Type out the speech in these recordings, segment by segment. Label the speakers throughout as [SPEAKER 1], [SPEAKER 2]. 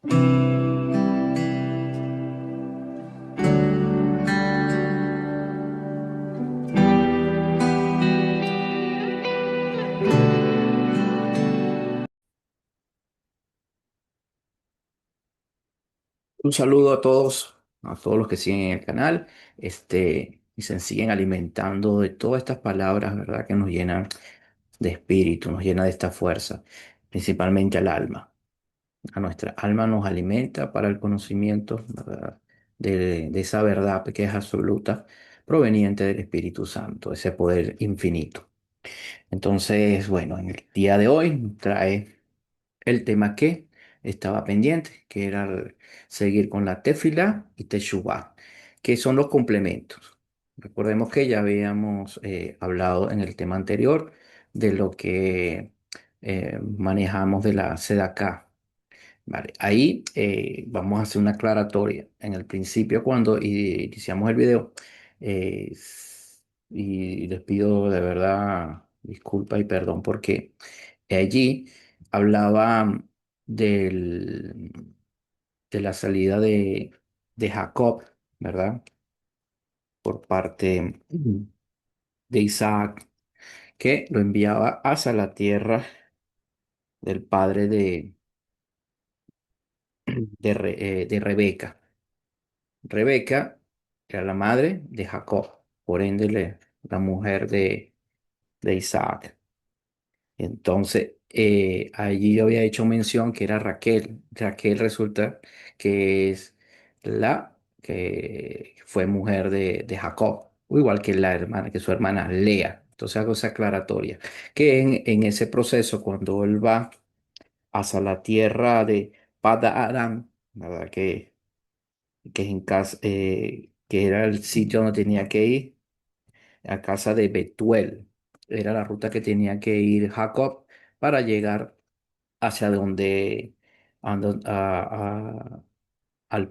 [SPEAKER 1] Un saludo a todos los que siguen el canal, y se siguen alimentando de todas estas palabras, ¿verdad? Que nos llenan de espíritu, nos llena de esta fuerza, principalmente al alma. A nuestra alma nos alimenta para el conocimiento, ¿verdad? De esa verdad que es absoluta, proveniente del Espíritu Santo, ese poder infinito. Entonces, bueno, en el día de hoy trae el tema que estaba pendiente, que era seguir con la tefila y teshuvá, que son los complementos. Recordemos que ya habíamos hablado en el tema anterior de lo que manejamos de la sedaká. Vale, ahí vamos a hacer una aclaratoria. En el principio, cuando iniciamos el video, y les pido de verdad disculpa y perdón porque allí hablaba del, de la salida de Jacob, ¿verdad? Por parte de Isaac, que lo enviaba hacia la tierra del padre de Rebeca. Rebeca era la madre de Jacob, por ende la mujer de Isaac. Entonces, allí yo había hecho mención que era Raquel. Raquel resulta que es la que fue mujer de Jacob, o igual que la hermana, que su hermana Lea. Entonces hago esa aclaratoria, que en ese proceso, cuando él va hacia la tierra de Pada Aram, ¿verdad? Que es en casa, que era el sitio donde tenía que ir, a casa de Betuel. Era la ruta que tenía que ir Jacob para llegar hacia donde, al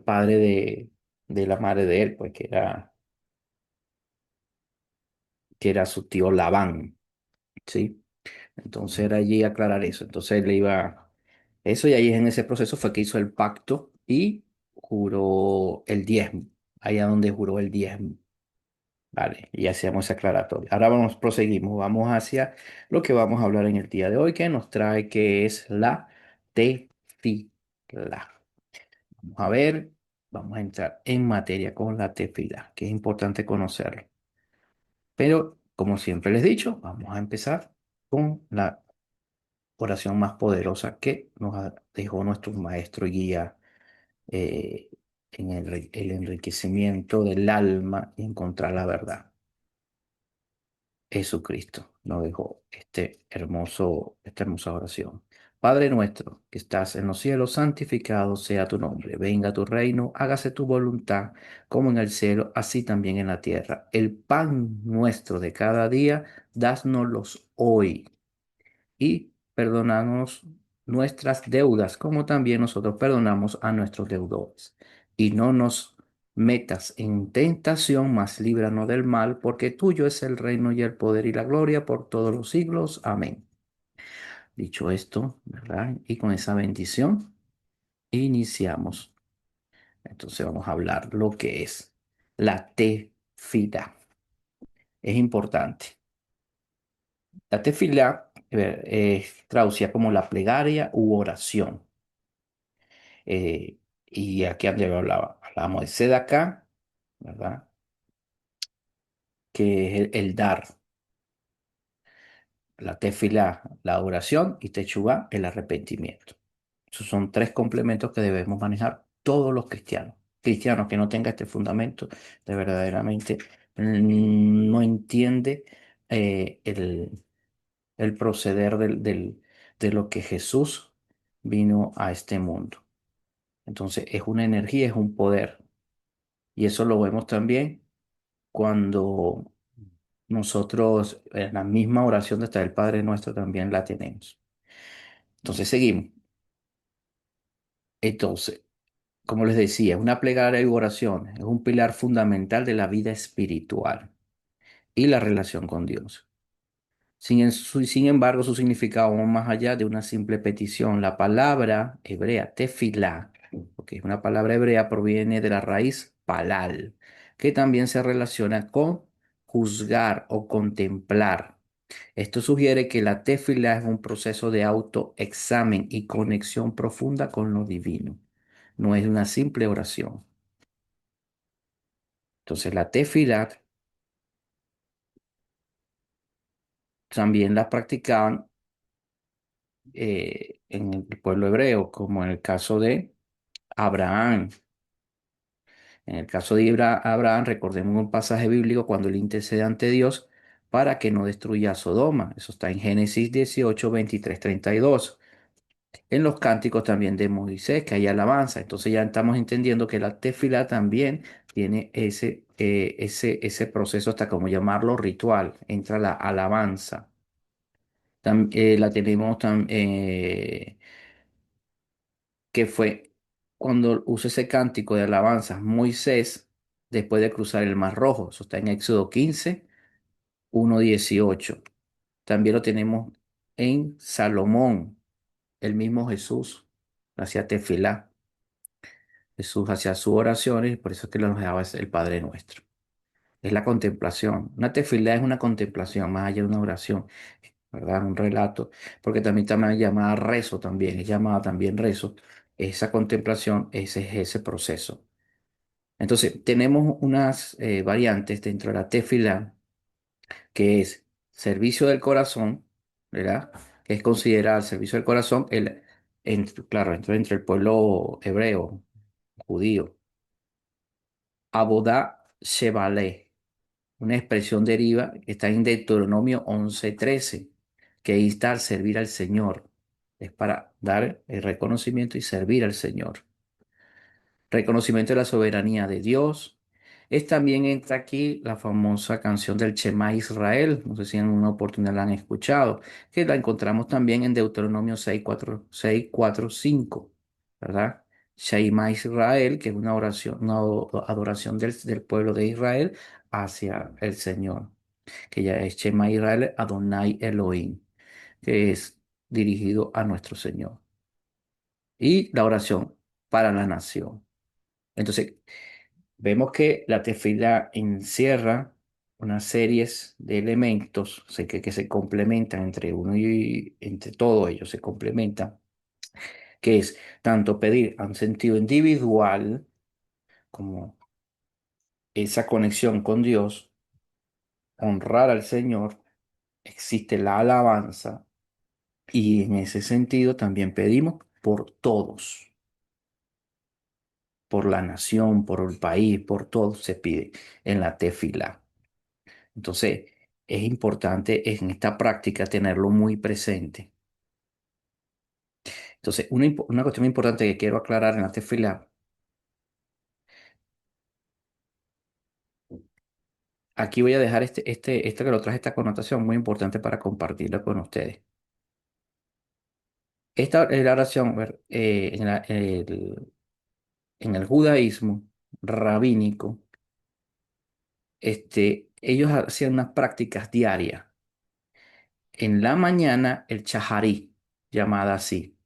[SPEAKER 1] padre de la madre de él, pues que era su tío Labán, ¿sí? Entonces era allí aclarar eso. Entonces le iba, eso y ahí en ese proceso fue que hizo el pacto y juró el diezmo, allá donde juró el diezmo. Vale, y hacíamos esa aclaratoria. Ahora vamos, proseguimos, vamos hacia lo que vamos a hablar en el día de hoy, que nos trae que es la tefila. Vamos a ver, vamos a entrar en materia con la tefila, que es importante conocerlo. Pero, como siempre les he dicho, vamos a empezar con la oración más poderosa que dejó nuestro maestro y guía en el enriquecimiento del alma y encontrar la verdad. Jesucristo nos dejó esta hermosa oración. Padre nuestro que estás en los cielos, santificado sea tu nombre. Venga tu reino, hágase tu voluntad, como en el cielo, así también en la tierra. El pan nuestro de cada día, dásnoslos hoy y perdonamos nuestras deudas, como también nosotros perdonamos a nuestros deudores. Y no nos metas en tentación, mas líbranos del mal, porque tuyo es el reino y el poder y la gloria por todos los siglos. Amén. Dicho esto, ¿verdad? Y con esa bendición, iniciamos. Entonces vamos a hablar lo que es la tefila. Es importante. La tefila es traducida como la plegaria u oración. Y aquí donde hablábamos de Sedacá, ¿verdad? Que es el dar, la tefilá, la oración, y techubá, el arrepentimiento. Esos son tres complementos que debemos manejar todos los cristianos. Cristianos que no tenga este fundamento, de verdaderamente no entiende el proceder de lo que Jesús vino a este mundo. Entonces, es una energía, es un poder. Y eso lo vemos también cuando nosotros en la misma oración de estar el Padre Nuestro también la tenemos. Entonces seguimos. Entonces, como les decía, una plegaria y oración es un pilar fundamental de la vida espiritual y la relación con Dios. Sin embargo, su significado va más allá de una simple petición. La palabra hebrea tefilá que es una palabra hebrea, proviene de la raíz palal, que también se relaciona con juzgar o contemplar. Esto sugiere que la tefila es un proceso de autoexamen y conexión profunda con lo divino. No es una simple oración. Entonces, la tefila también la practicaban en el pueblo hebreo, como en el caso de Abraham. En el caso de Abraham, recordemos un pasaje bíblico cuando él intercede ante Dios para que no destruya a Sodoma. Eso está en Génesis 18, 23, 32. En los cánticos también de Moisés, que hay alabanza. Entonces ya estamos entendiendo que la tefila también tiene ese proceso, hasta como llamarlo ritual. Entra la alabanza. La tenemos que fue cuando usó ese cántico de alabanza Moisés después de cruzar el Mar Rojo. Eso está en Éxodo 15, 1:18. También lo tenemos en Salomón, el mismo Jesús hacía tefilá. Jesús hacía sus oraciones y por eso es que nos daba el Padre Nuestro. Es la contemplación. Una tefilá es una contemplación, más allá de una oración, ¿verdad? Un relato, porque también llamada rezo también, es llamada también rezo. Esa contemplación, ese es ese proceso. Entonces, tenemos unas variantes dentro de la tefilá, que es servicio del corazón, ¿verdad? Que es considerado el servicio del corazón, claro, entre el pueblo hebreo, judío. Abodá Shebaleh, una expresión deriva que está en Deuteronomio 11:13, que insta al servir al Señor. Es para dar el reconocimiento y servir al Señor. Reconocimiento de la soberanía de Dios. Es también entra aquí la famosa canción del Shema Israel, no sé si en una oportunidad la han escuchado, que la encontramos también en Deuteronomio 6:4, 5, ¿verdad? Shema Israel, que es una oración, una adoración del pueblo de Israel hacia el Señor, que ya es Shema Israel Adonai Elohim, que es dirigido a nuestro Señor. Y la oración para la nación. Entonces, vemos que la tefila encierra unas series de elementos, o sea, que se complementan entre uno y entre todos ellos se complementan, que es tanto pedir a un sentido individual como esa conexión con Dios, honrar al Señor, existe la alabanza y en ese sentido también pedimos por todos, por la nación, por el país, por todos se pide en la tefila. Entonces, es importante en esta práctica tenerlo muy presente. Entonces, una cuestión importante que quiero aclarar en la tefila, aquí voy a dejar este que lo traje, esta connotación muy importante para compartirla con ustedes. Esta es la oración en el judaísmo rabínico, ellos hacían unas prácticas diarias. En la mañana, el chaharí, llamada así.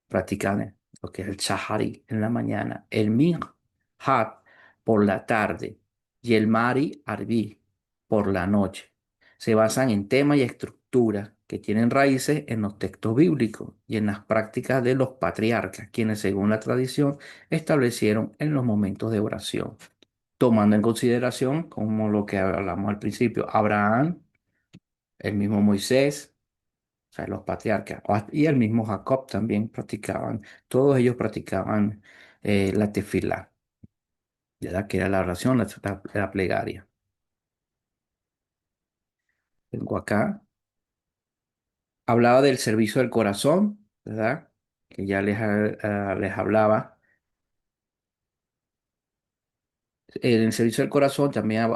[SPEAKER 1] Practican lo que es el Shahari en la mañana, el Minhat por la tarde y el Mari Arbi por la noche. Se basan en temas y estructuras que tienen raíces en los textos bíblicos y en las prácticas de los patriarcas, quienes según la tradición establecieron en los momentos de oración, tomando en consideración, como lo que hablamos al principio, Abraham, el mismo Moisés, o sea, los patriarcas, y el mismo Jacob también practicaban, todos ellos practicaban la tefilá, ¿verdad? Que era la oración, la plegaria. Tengo acá, hablaba del servicio del corazón, ¿verdad? Que ya les hablaba. En el servicio del corazón también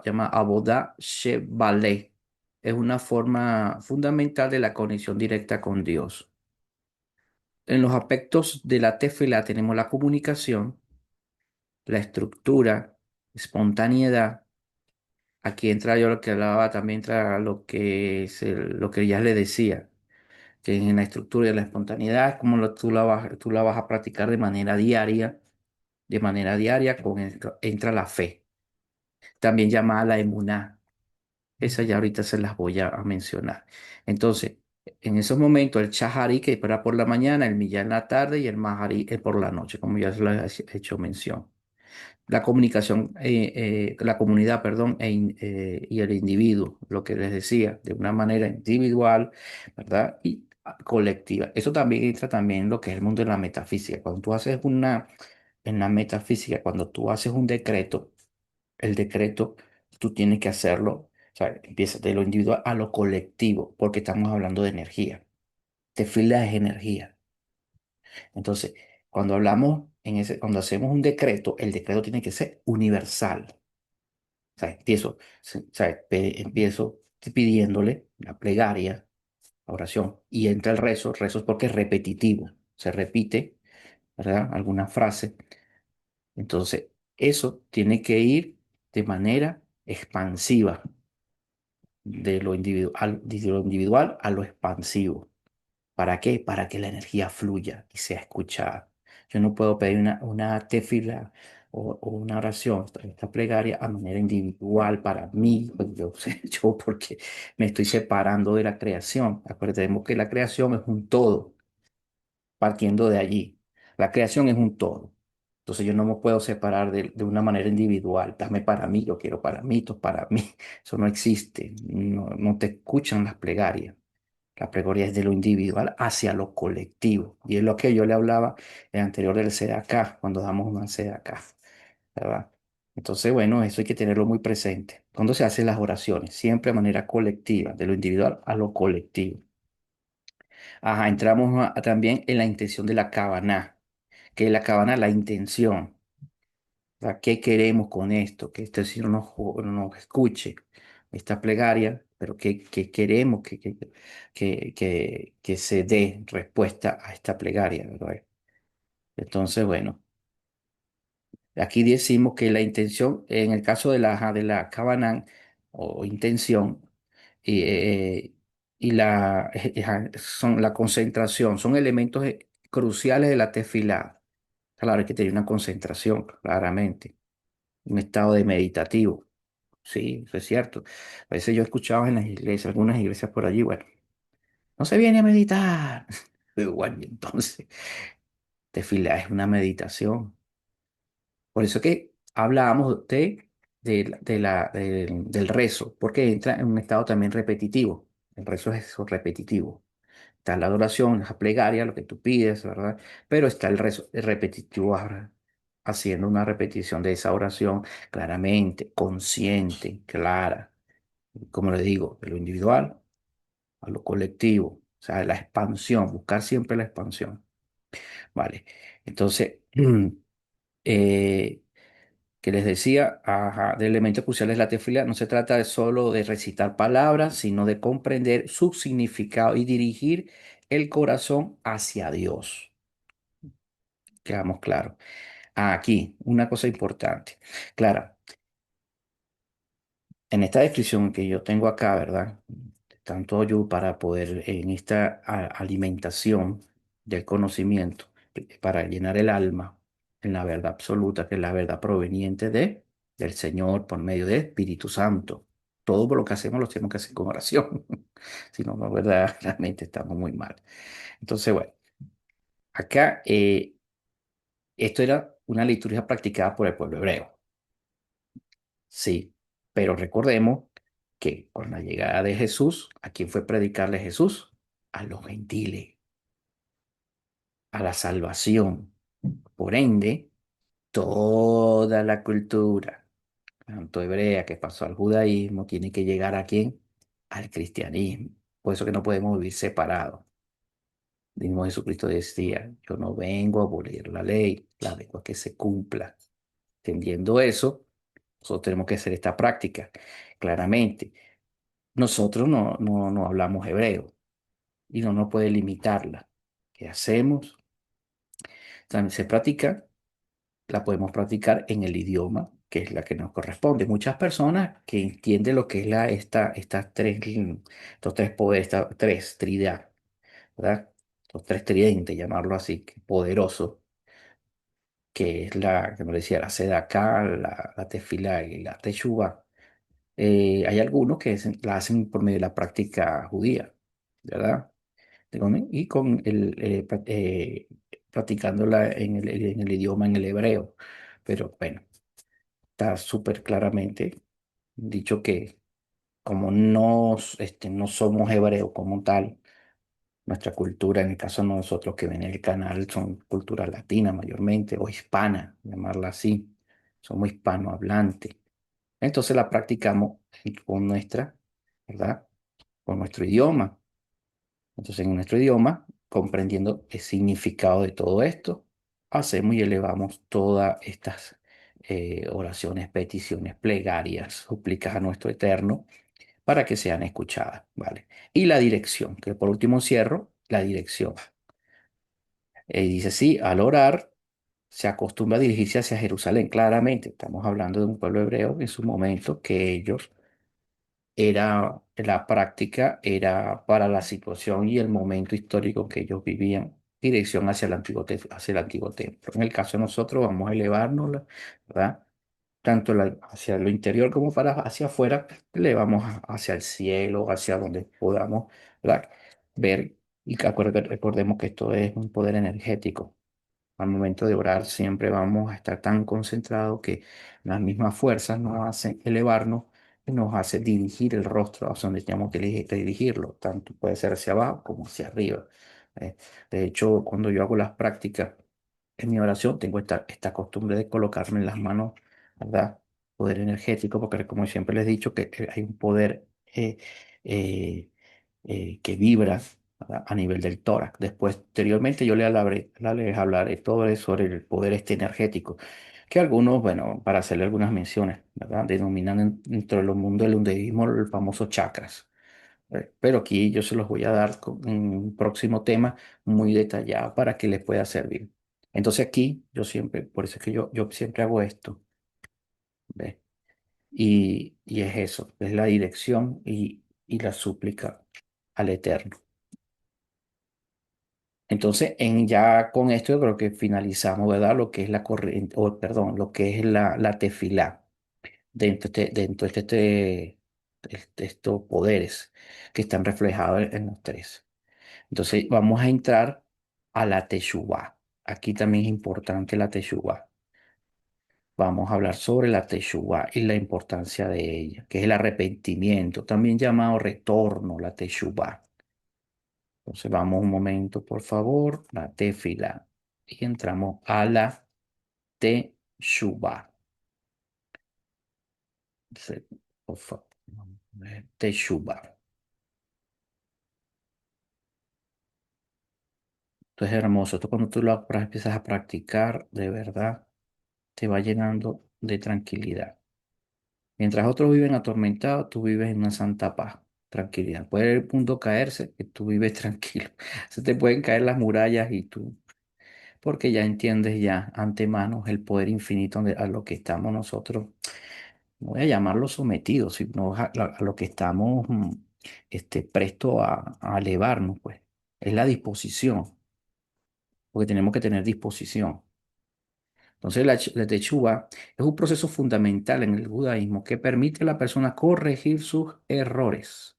[SPEAKER 1] llama Abodá Shebaleh. Es una forma fundamental de la conexión directa con Dios. En los aspectos de la tefilá tenemos la comunicación, la estructura, espontaneidad. Aquí entra yo lo que hablaba, también entra lo que es lo que ya le decía. que en la estructura y la espontaneidad, como tú la vas a practicar de manera diaria, entra la fe, también llamada la emuná. Esa ya ahorita se las voy a mencionar. Entonces, en esos momentos, el Shahari, que era por la mañana, el Millar en la tarde y el Mahari por la noche, como ya se lo he hecho mención. La comunicación, la comunidad, perdón, y el individuo, lo que les decía, de una manera individual, ¿verdad? Y colectiva. Eso también entra también en lo que es el mundo de la metafísica. En la metafísica, cuando tú haces un decreto, el decreto, tú tienes que hacerlo, o sea, empieza de lo individual a lo colectivo, porque estamos hablando de energía. Tefila es energía. Entonces, cuando hacemos un decreto, el decreto tiene que ser universal. O sea, empiezo pidiéndole la plegaria, la oración, y entra el rezo es porque es repetitivo, se repite, ¿verdad? Alguna frase. Entonces, eso tiene que ir de manera expansiva, de lo individual a lo expansivo. ¿Para qué? Para que la energía fluya y sea escuchada. Yo no puedo pedir una tefila o una oración, esta plegaria a manera individual para mí, pues yo sé, yo porque me estoy separando de la creación. Acordemos que la creación es un todo, partiendo de allí. La creación es un todo. Entonces yo no me puedo separar de una manera individual. Dame para mí, yo quiero para mí, esto es para mí. Eso no existe. No, no te escuchan las plegarias. La plegaria es de lo individual hacia lo colectivo. Y es lo que yo le hablaba en el anterior del CDAK, cuando damos una CDAK, ¿verdad? Entonces, bueno, eso hay que tenerlo muy presente. Cuando se hacen las oraciones, siempre de manera colectiva, de lo individual a lo colectivo. Ajá, entramos también en la intención de la cabana, que es la cabana, la intención. O sea, ¿qué queremos con esto? Que este Señor nos escuche esta plegaria, pero ¿qué queremos que se dé respuesta a esta plegaria, ¿verdad? Entonces, bueno, aquí decimos que la intención, en el caso de la Kavanán o intención, y, y son la concentración, son elementos cruciales de la tefilá. Claro, hay que tener una concentración, claramente, un estado de meditativo. Sí, eso es cierto. A veces yo he escuchado en las iglesias, algunas iglesias por allí, bueno, no se viene a meditar. Pero bueno, y entonces, tefilá es una meditación. Por eso que hablábamos del rezo, porque entra en un estado también repetitivo. El rezo es eso, repetitivo. Está la adoración, la plegaria, lo que tú pides, ¿verdad? Pero está el rezo repetitivo ahora, haciendo una repetición de esa oración claramente, consciente, clara. Como le digo, de lo individual a lo colectivo. O sea, la expansión, buscar siempre la expansión. Vale. Entonces, eh, que les decía, ajá, de elementos cruciales de la teofilia, no se trata de solo de recitar palabras, sino de comprender su significado y dirigir el corazón hacia Dios. Quedamos claros. Aquí, una cosa importante. Clara, en esta descripción que yo tengo acá, ¿verdad? Tanto yo para poder, en esta alimentación del conocimiento, para llenar el alma en la verdad absoluta, que es la verdad proveniente del Señor por medio del Espíritu Santo. Todo lo que hacemos lo tenemos que hacer con oración. Si no, no, verdaderamente estamos muy mal. Entonces, bueno, acá esto era una liturgia practicada por el pueblo hebreo. Sí, pero recordemos que con la llegada de Jesús, ¿a quién fue predicarle Jesús? A los gentiles, a la salvación. Por ende, toda la cultura, tanto hebrea que pasó al judaísmo, tiene que llegar ¿a quién? Al cristianismo. Por eso que no podemos vivir separados. El mismo Jesucristo decía, yo no vengo a abolir la ley, la vengo a que se cumpla. Entendiendo eso, nosotros tenemos que hacer esta práctica. Claramente, nosotros no hablamos hebreo y no nos puede limitarla. ¿Qué hacemos? También se practica, la podemos practicar en el idioma que es la que nos corresponde. Muchas personas que entienden lo que es estas tres, estos tres poderes, esta tres trinidad, ¿verdad? Los tres tridentes, llamarlo así, que poderoso, que es la, que me decía, la sedacá, la tefilá y la teshuvá. Hay algunos que la hacen por medio de la práctica judía, ¿verdad? Y con practicándola en el idioma, en el hebreo. Pero bueno, está súper claramente dicho que como no somos hebreos como tal, nuestra cultura, en el caso de nosotros que ven el canal, son cultura latina mayormente, o hispana, llamarla así. Somos hispanohablantes. Entonces la practicamos con nuestra, ¿verdad? Con nuestro idioma. Entonces en nuestro idioma, comprendiendo el significado de todo esto, hacemos y elevamos todas estas oraciones, peticiones, plegarias, súplicas a nuestro Eterno para que sean escuchadas, ¿vale? Y la dirección, que por último cierro, la dirección. Dice, sí, al orar se acostumbra a dirigirse hacia Jerusalén. Claramente, estamos hablando de un pueblo hebreo en su momento que ellos la práctica era para la situación y el momento histórico que ellos vivían, dirección hacia hacia el antiguo templo. En el caso de nosotros, vamos a elevarnos, ¿verdad? Tanto hacia lo interior como para hacia afuera, elevamos hacia el cielo, hacia donde podamos, ¿verdad? Ver y que recordemos que esto es un poder energético. Al momento de orar siempre vamos a estar tan concentrados que las mismas fuerzas nos hacen elevarnos y nos hace dirigir el rostro hacia donde tenemos que dirigirlo, tanto puede ser hacia abajo como hacia arriba. Eh, de hecho, cuando yo hago las prácticas en mi oración, tengo esta costumbre de colocarme en las manos, ¿verdad? Poder energético, porque como siempre les he dicho, que hay un poder eh, que vibra, ¿verdad? A nivel del tórax. Después, posteriormente, yo les hablaré todo eso sobre el poder este energético, que algunos, bueno, para hacerle algunas menciones, ¿verdad? Denominan dentro del mundo del hinduismo el famoso chakras. Pero aquí yo se los voy a dar en un próximo tema muy detallado para que les pueda servir. Entonces aquí yo siempre, por eso es que yo siempre hago esto, ¿ves? Y es eso, es la dirección y la súplica al Eterno. Entonces, ya con esto yo creo que finalizamos, ¿verdad? Lo que es la corriente, o perdón, lo que es la tefilá dentro de estos poderes que están reflejados en los tres. Entonces, vamos a entrar a la Teshuvá. Aquí también es importante la Teshuvá. Vamos a hablar sobre la Teshuvá y la importancia de ella, que es el arrepentimiento, también llamado retorno, la Teshuvá. Entonces, vamos un momento, por favor, la Tefila. Y entramos a la Teshuvá. Entonces, por favor, vamos a ver, Teshuvá. Esto es hermoso. Esto cuando tú empiezas a practicar, de verdad, te va llenando de tranquilidad. Mientras otros viven atormentados, tú vives en una santa paz, tranquilidad. Puede el mundo caerse, que tú vives tranquilo. Se te pueden caer las murallas y tú, porque ya entiendes ya antemano el poder infinito a lo que estamos nosotros, no voy a llamarlo sometidos, sino a lo que estamos presto a elevarnos, pues. Es la disposición, porque tenemos que tener disposición. Entonces, la Teshuvá es un proceso fundamental en el judaísmo que permite a la persona corregir sus errores.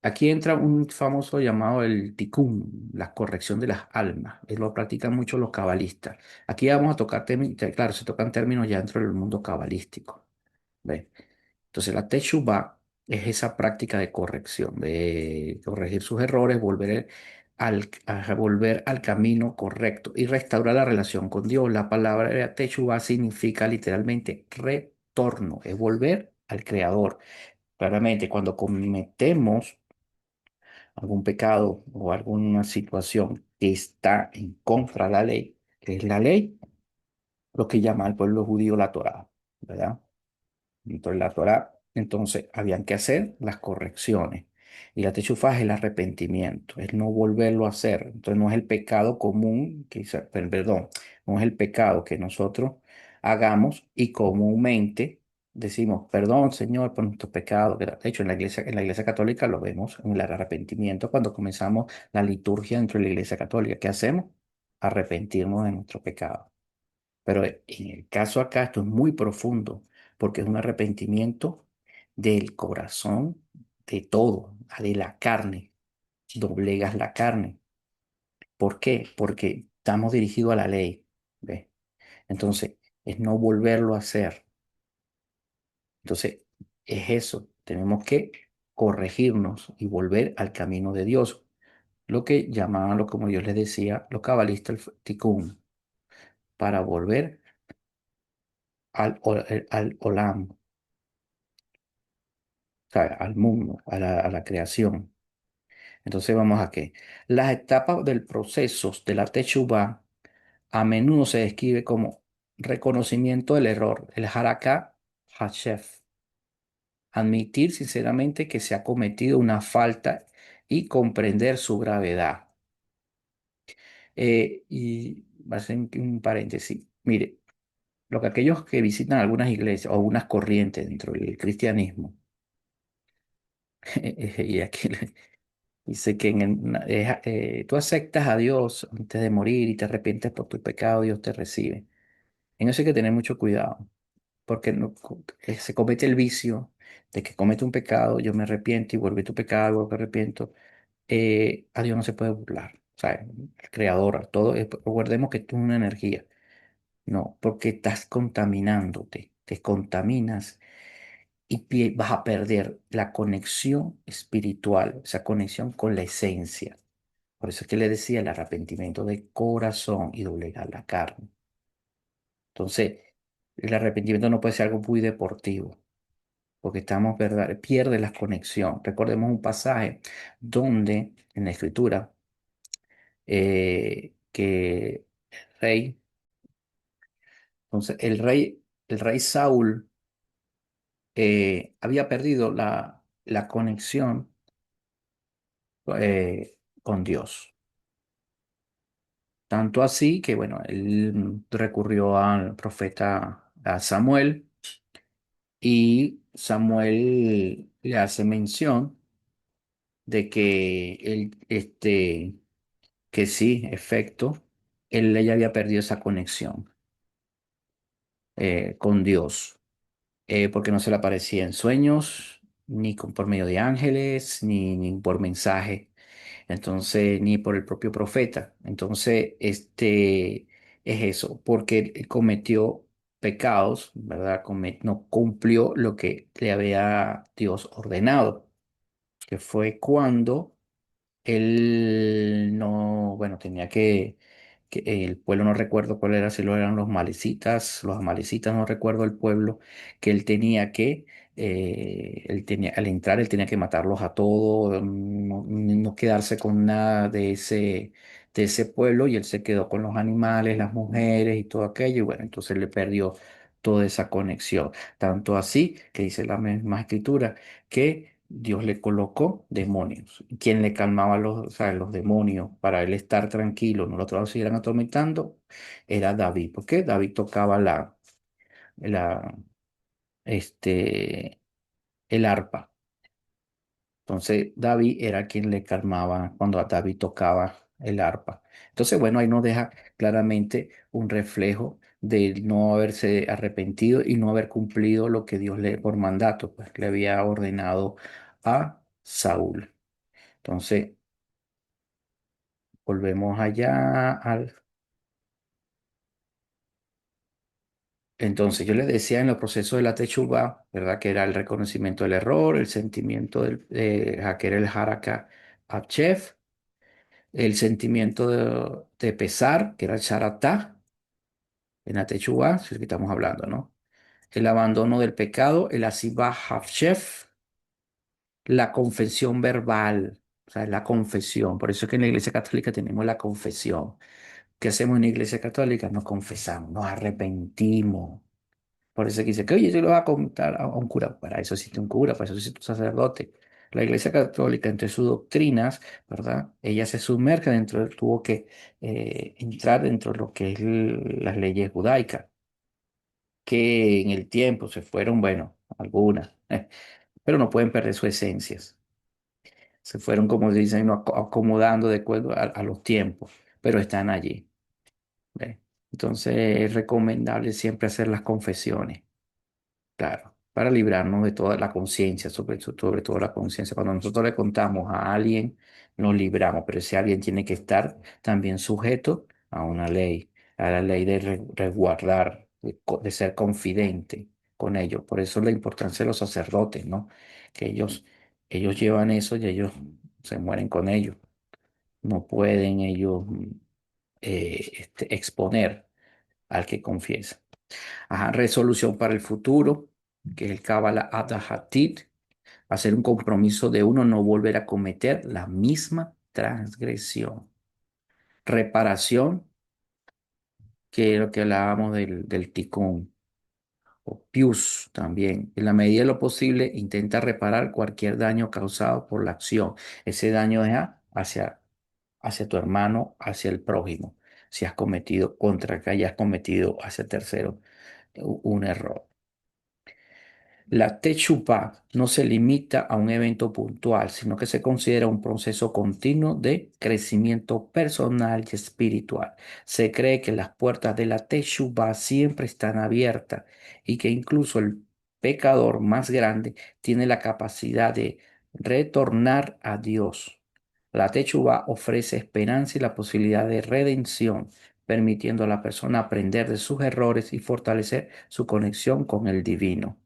[SPEAKER 1] Aquí entra un famoso llamado el tikkun, la corrección de las almas. Lo practican mucho los cabalistas. Aquí vamos a tocar términos, claro, se tocan términos ya dentro del mundo cabalístico. ¿Ve? Entonces, la Teshuvá es esa práctica de corrección, de corregir sus errores, volver al camino correcto y restaurar la relación con Dios. La palabra Teshuvá significa literalmente retorno, es volver al Creador. Claramente, cuando cometemos algún pecado o alguna situación que está en contra de la ley, que es la ley, lo que llama el pueblo judío la Torá, ¿verdad? Dentro de la Torá, entonces habían que hacer las correcciones. Y la techufá es el arrepentimiento, es no volverlo a hacer. Entonces no es el pecado común, perdón, no es el pecado que nosotros hagamos y comúnmente, decimos, perdón, Señor, por nuestros pecados. De hecho, en la iglesia católica lo vemos en el arrepentimiento cuando comenzamos la liturgia dentro de la iglesia católica. ¿Qué hacemos? Arrepentirnos de nuestro pecado. Pero en el caso acá, esto es muy profundo, porque es un arrepentimiento del corazón, de todo, de la carne. Doblegas la carne. ¿Por qué? Porque estamos dirigidos a la ley. ¿Ves? Entonces, es no volverlo a hacer. Entonces, es eso. Tenemos que corregirnos y volver al camino de Dios. Lo que llamaban, como yo les decía, los cabalistas el tikkun, para volver al olam, o sea, al mundo, a la creación. Entonces, vamos a qué. Las etapas del proceso de la Teshuvah a menudo se describe como reconocimiento del error, el haraka hashef, admitir sinceramente que se ha cometido una falta y comprender su gravedad. Y va a ser un paréntesis. Mire, lo que aquellos que visitan algunas iglesias o algunas corrientes dentro del cristianismo, y aquí dice que tú aceptas a Dios antes de morir y te arrepientes por tu pecado, Dios te recibe. En eso hay que tener mucho cuidado, porque se comete el vicio de que comete un pecado, yo me arrepiento y vuelve tu pecado, vuelvo me arrepiento. A Dios no se puede burlar, o sea, el creador, todo, recordemos que tú es una energía, no, porque estás contaminándote, te contaminas y vas a perder la conexión espiritual, esa conexión con la esencia. Por eso es que le decía el arrepentimiento de corazón y doblegar la carne. Entonces, el arrepentimiento no puede ser algo muy deportivo, porque estamos, ¿verdad? Pierde la conexión. Recordemos un pasaje donde en la escritura que el rey, entonces el rey Saúl había perdido la conexión con Dios. Tanto así que, bueno, él recurrió al profeta a Samuel y Samuel le hace mención de que que sí, efecto, él ya había perdido esa conexión con Dios, porque no se le aparecía en sueños, ni por medio de ángeles, ni por mensaje, entonces, ni por el propio profeta. Entonces, es eso, porque él cometió pecados, ¿verdad? No cumplió lo que le había Dios ordenado, que fue cuando él no, bueno, tenía que el pueblo no recuerdo cuál era, si lo eran los amalecitas, no recuerdo el pueblo, que al entrar, él tenía que matarlos a todos, no quedarse con nada de ese pueblo, y él se quedó con los animales, las mujeres y todo aquello, y bueno, entonces le perdió toda esa conexión. Tanto así que dice la misma escritura que Dios le colocó demonios. ¿Quién le calmaba o sea, los demonios para él estar tranquilo, no lo siguieran atormentando? Era David. ¿Por qué? David tocaba la, este, el arpa. Entonces David era quien le calmaba cuando a David tocaba el arpa. Entonces, bueno, ahí nos deja claramente un reflejo de no haberse arrepentido y no haber cumplido lo que Dios le, por mandato, pues le había ordenado a Saúl. Entonces, volvemos allá Entonces, yo les decía en los procesos de la Teshuvah, ¿verdad? Que era el reconocimiento del error, el sentimiento que era el Haraka Achef, el sentimiento de pesar, que era el Sharatá, en la Teshuvah, si es que estamos hablando, ¿no? El abandono del pecado, el Asibah Hafshef, la confesión verbal, o sea, la confesión. Por eso es que en la Iglesia Católica tenemos la confesión. ¿Qué hacemos en la Iglesia Católica? Nos confesamos, nos arrepentimos. Por eso que dice que, oye, yo le voy a contar a un cura. Para eso existe un cura, para eso existe un sacerdote. La Iglesia Católica, entre sus doctrinas, ¿verdad? Ella se sumerge tuvo que entrar dentro de lo que es las leyes judaicas. que en el tiempo se fueron, bueno, algunas, pero no pueden perder sus esencias. Se fueron, como dicen, acomodando de acuerdo a los tiempos, pero están allí. ¿Ve? Entonces es recomendable siempre hacer las confesiones. Claro, para librarnos de toda la conciencia, sobre todo la conciencia. Cuando nosotros le contamos a alguien, nos libramos, pero ese alguien tiene que estar también sujeto a una ley, a la ley de resguardar, de ser confidente con ellos. Por eso la importancia de los sacerdotes, ¿no? Que ellos llevan eso y ellos se mueren con ellos. No pueden ellos exponer al que confiesa. Ajá, resolución para el futuro, que es el Kabbalah Adahatit, hacer un compromiso de uno no volver a cometer la misma transgresión. Reparación, que es lo que hablábamos del Tikkun, o Pius también. En la medida de lo posible, intenta reparar cualquier daño causado por la acción. Ese daño es hacia tu hermano, hacia el prójimo, si has cometido contra que hayas cometido hacia tercero un error. La Teshuvah no se limita a un evento puntual, sino que se considera un proceso continuo de crecimiento personal y espiritual. Se cree que las puertas de la Teshuvah siempre están abiertas y que incluso el pecador más grande tiene la capacidad de retornar a Dios. La Teshuvah ofrece esperanza y la posibilidad de redención, permitiendo a la persona aprender de sus errores y fortalecer su conexión con el divino.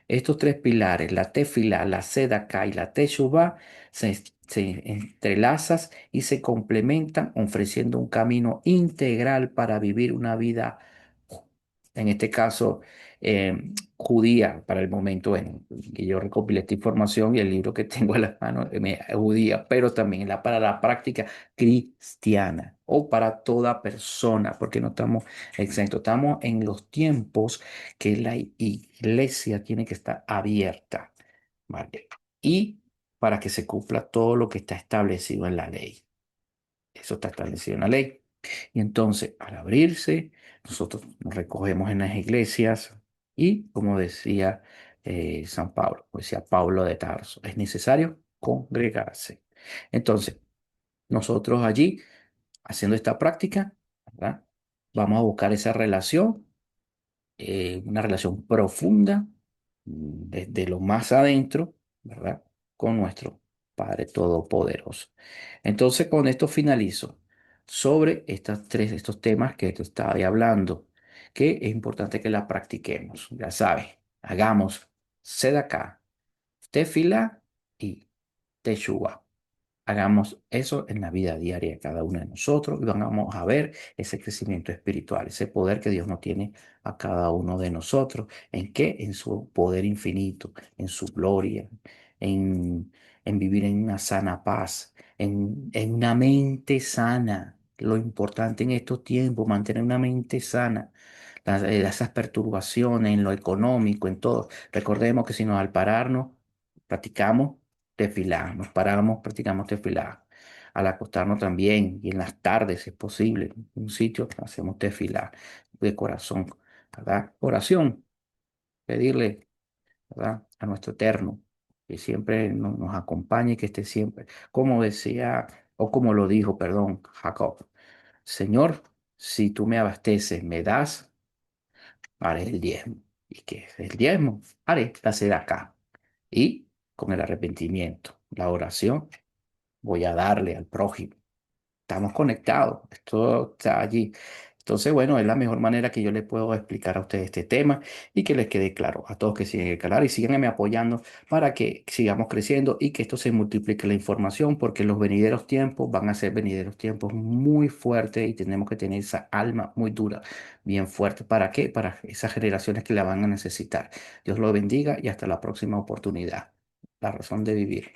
[SPEAKER 1] Estos tres pilares, la tefilá, la sedacá y la teshuvá, se entrelazan y se complementan, ofreciendo un camino integral para vivir una vida, en este caso, judía para el momento en que yo recopilé esta información y el libro que tengo en las manos judía, pero también para la práctica cristiana o para toda persona, porque no estamos exentos, estamos en los tiempos que la iglesia tiene que estar abierta, ¿vale? Y para que se cumpla todo lo que está establecido en la ley. Eso está establecido en la ley. Y entonces, al abrirse, nosotros nos recogemos en las iglesias y, como decía San Pablo, o decía Pablo de Tarso, es necesario congregarse. Entonces, nosotros allí, haciendo esta práctica, ¿verdad? Vamos a buscar esa relación, una relación profunda desde lo más adentro, ¿verdad? Con nuestro Padre Todopoderoso. Entonces, con esto finalizo sobre estos temas que te estaba ahí hablando, que es importante que la practiquemos. Ya sabes, hagamos Sedaká, Tefilá y Teshuvah. Hagamos eso en la vida diaria de cada uno de nosotros y vamos a ver ese crecimiento espiritual, ese poder que Dios nos tiene a cada uno de nosotros. ¿En qué? En su poder infinito, en su gloria, en, en vivir en una sana paz, en una mente sana. Lo importante en estos tiempos, mantener una mente sana. Esas perturbaciones en lo económico, en todo. Recordemos que si nos al pararnos, practicamos tefilá, nos paramos, practicamos tefilá. Al acostarnos también y en las tardes, si es posible, en un sitio, hacemos tefilá de corazón, ¿verdad? Oración, pedirle, ¿verdad? A nuestro Eterno, que siempre nos acompañe, que esté siempre, como decía, o como lo dijo, perdón, Jacob, Señor, si tú me abasteces, me das, haré el diezmo. ¿Y qué es el diezmo? Haré la acá. Y con el arrepentimiento, la oración voy a darle al prójimo. Estamos conectados, esto está allí. Entonces, bueno, es la mejor manera que yo le puedo explicar a ustedes este tema y que les quede claro a todos que sigan el canal y síganme apoyando para que sigamos creciendo y que esto se multiplique la información, porque los venideros tiempos van a ser venideros tiempos muy fuertes y tenemos que tener esa alma muy dura, bien fuerte. ¿Para qué? Para esas generaciones que la van a necesitar. Dios lo bendiga y hasta la próxima oportunidad. La razón de vivir.